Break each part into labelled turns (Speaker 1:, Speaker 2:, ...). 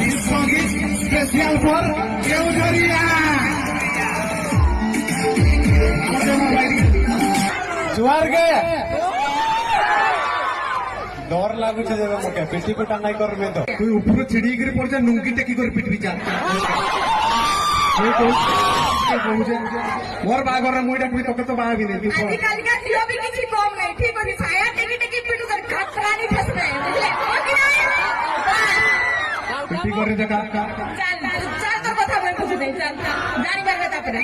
Speaker 1: special for केवझरिया जुआर गे डर लागुच मोटे पेटी को टांगाई कर में तो तू ऊपर छिड़ी कर पड़ जा नुंगी टेकी कर पिटबी जा मोर बागर मुई डाकबी तके तो बाहा भी नहीं
Speaker 2: आजकल का झियो भी किसी कम नहीं ठीक होनी छाया टेकी टेकी पिटू कर खतरा नहीं फंस रहे बुझले ओ कि नहीं
Speaker 1: पिटी करे देखा
Speaker 2: चल चल तो कथा मैं पूछ दे चल जानी कर बता करे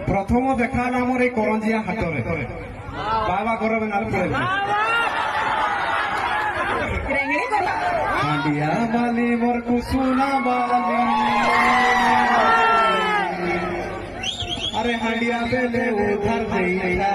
Speaker 1: प्रथम देखा आमर ये करंजिया हाटरे बाबा घर में नाल पड़े
Speaker 2: रेंगणी कर
Speaker 1: हांडिया बाली मोर कुसुना बाली अरे हांडिया बेले उधर देइला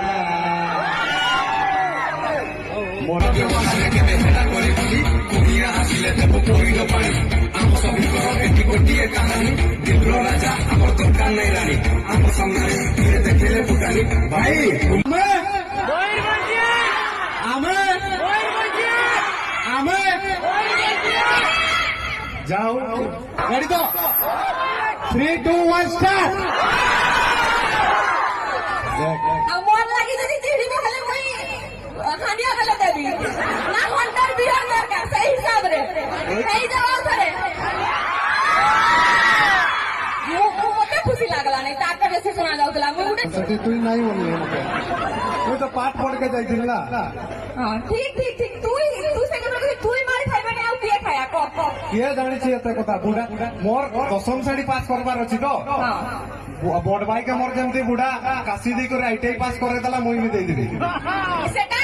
Speaker 1: मोर के वाले के बेटा करे बोली कुड़िया आसिले देबो कोइलो पानी आम सभी करो एटी गोटिए कहानी दिलरो राजा हमर दरकार नै रानी आम सामने धीरे देखले फुटानी भाई जाओ रेडी तो 3 2 1 स्टार्ट
Speaker 2: अमोर लगी जदी चिड़ी में हले कोई खानिया हले देबी ना हंटर बिहार में का सही हिसाब रे सही जवाब करे मते खुशी लागला नहीं ताके जैसे सुना जाउतला मुडे
Speaker 1: सती तू नहीं बोलले मते तू तो पाठ पढ़ के जाइथिल ना
Speaker 2: हां ठीक ठीक ठीक तू से के तू ही मारी खाइबा ने आउ किए खाया को
Speaker 1: किए जानि छी एते कथा बुढ़ा मोर दशम श्रेणी पास करबार अछि तो
Speaker 2: हां
Speaker 1: बड़ भाई के मोर जेमती बुढ़ा काशी दी करे आईटीआई पास करे दला मुई भी दे देबी
Speaker 2: सेटा